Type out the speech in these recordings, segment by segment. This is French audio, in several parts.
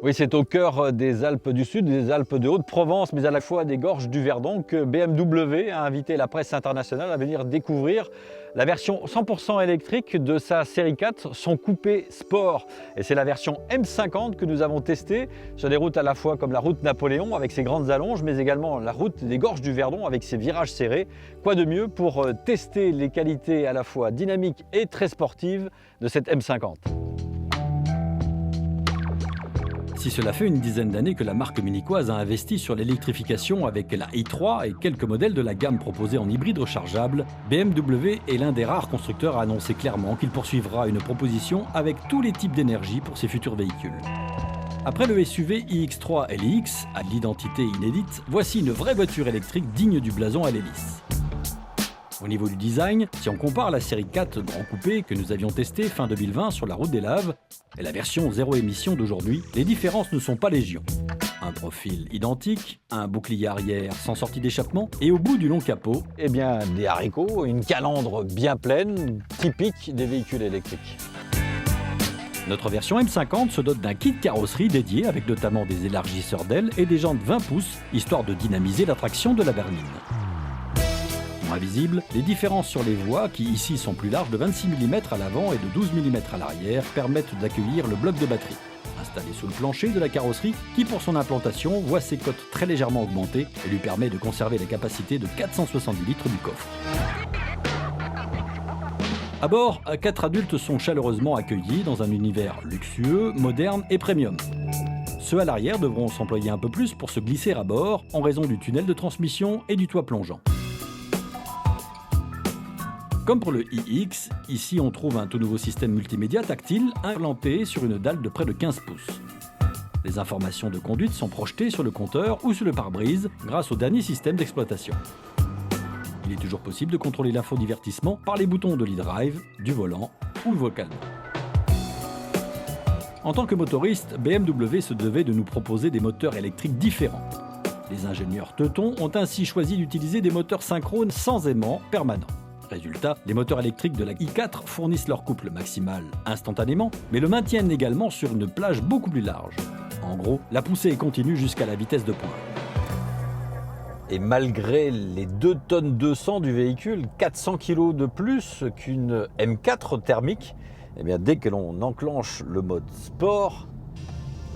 Oui, c'est au cœur des Alpes du Sud, des Alpes de Haute-Provence, mais à la fois des gorges du Verdon, que BMW a invité la presse internationale à venir découvrir la version 100% électrique de sa série 4, son coupé sport. Et c'est la version M50 que nous avons testée sur des routes à la fois comme la route Napoléon avec ses grandes allonges, mais également la route des gorges du Verdon avec ses virages serrés. Quoi de mieux pour tester les qualités à la fois dynamiques et très sportives de cette M50. Si cela fait une dizaine d'années que la marque munichoise a investi sur l'électrification avec la i3 et quelques modèles de la gamme proposés en hybride rechargeable, BMW est l'un des rares constructeurs à annoncer clairement qu'il poursuivra une proposition avec tous les types d'énergie pour ses futurs véhicules. Après le SUV iX3 LX, à l'identité inédite, voici une vraie voiture électrique digne du blason à l'hélice. Au niveau du design, si on compare la série 4 Grand Coupé que nous avions testé fin 2020 sur la route des Laves et la version zéro émission d'aujourd'hui, les différences ne sont pas légion. Un profil identique, un bouclier arrière sans sortie d'échappement et au bout du long capot, Eh bien, des haricots, une calandre bien pleine, typique des véhicules électriques. notre version M50 se dote d'un kit carrosserie dédié avec notamment des élargisseurs d'ailes et des jantes 20 pouces, histoire de dynamiser la traction de la berline. Moins visible, les différences sur les voies, qui ici sont plus larges de 26 mm à l'avant et de 12 mm à l'arrière, permettent d'accueillir le bloc de batterie, installé sous le plancher de la carrosserie, qui pour son implantation voit ses cotes très légèrement augmenter et lui permet de conserver la capacité de 470 litres du coffre. À bord, 4 adultes sont chaleureusement accueillis dans un univers luxueux, moderne et premium. Ceux à l'arrière devront s'employer un peu plus pour se glisser à bord en raison du tunnel de transmission et du toit plongeant. Comme pour le iX, ici on trouve un tout nouveau système multimédia tactile implanté sur une dalle de près de 15 pouces. Les informations de conduite sont projetées sur le compteur ou sur le pare-brise grâce au dernier système d'exploitation. Il est toujours possible de contrôler l'infodivertissement par les boutons de l'e-drive, du volant ou le vocal. En tant que motoriste, BMW se devait de nous proposer des moteurs électriques différents. Les ingénieurs Teuton ont ainsi choisi d'utiliser des moteurs synchrones sans aimant permanent. Résultat, les moteurs électriques de la i4 fournissent leur couple maximal instantanément, mais le maintiennent également sur une plage beaucoup plus large. En gros, la poussée est continue jusqu'à la vitesse de pointe. Et malgré les 2 tonnes 200 du véhicule, 400 kg de plus qu'une M4 thermique, eh bien dès que l'on enclenche le mode sport,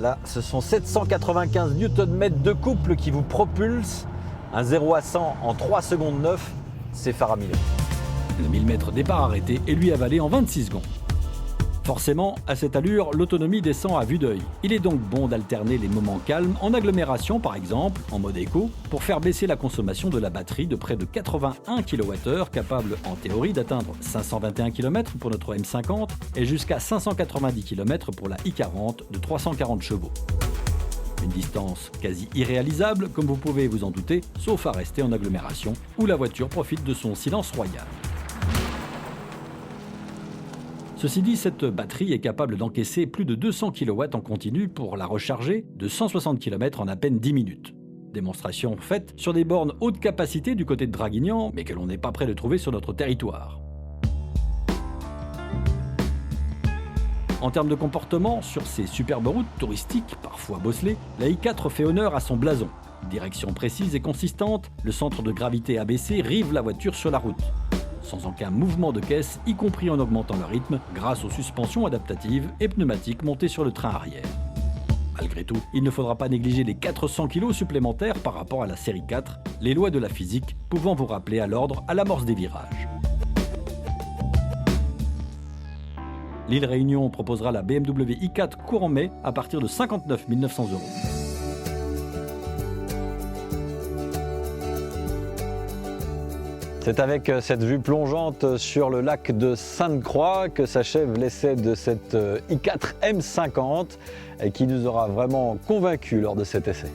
là ce sont 795 Nm de couple qui vous propulsent. Un 0 à 100 en 3 secondes 9, c'est faramineux. Le 1000 mètres départ arrêté est lui avalé en 26 secondes. Forcément, à cette allure, l'autonomie descend à vue d'œil. Il est donc bon d'alterner les moments calmes en agglomération par exemple, en mode éco, pour faire baisser la consommation de la batterie de près de 81 kWh, capable en théorie d'atteindre 521 km pour notre M50 et jusqu'à 590 km pour la i40 de 340 chevaux. Une distance quasi irréalisable, comme vous pouvez vous en douter, sauf à rester en agglomération, où la voiture profite de son silence royal. Ceci dit, cette batterie est capable d'encaisser plus de 200 kW en continu pour la recharger de 160 km en à peine 10 minutes. Démonstration faite sur des bornes haute capacité du côté de Draguignan, mais que l'on n'est pas prêt de trouver sur notre territoire. En termes de comportement, sur ces superbes routes touristiques, parfois bosselées, la i4 fait honneur à son blason. Direction précise et consistante, le centre de gravité abaissé rive la voiture sur la route, sans aucun mouvement de caisse, y compris en augmentant le rythme, grâce aux suspensions adaptatives et pneumatiques montées sur le train arrière. Malgré tout, il ne faudra pas négliger les 400 kg supplémentaires par rapport à la série 4, les lois de la physique pouvant vous rappeler à l'ordre à l'amorce des virages. L'île Réunion proposera la BMW i4 courant mai à partir de 59 900 €. C'est avec cette vue plongeante sur le lac de Sainte-Croix que s'achève l'essai de cette i4 M50 et qui nous aura vraiment convaincus lors de cet essai.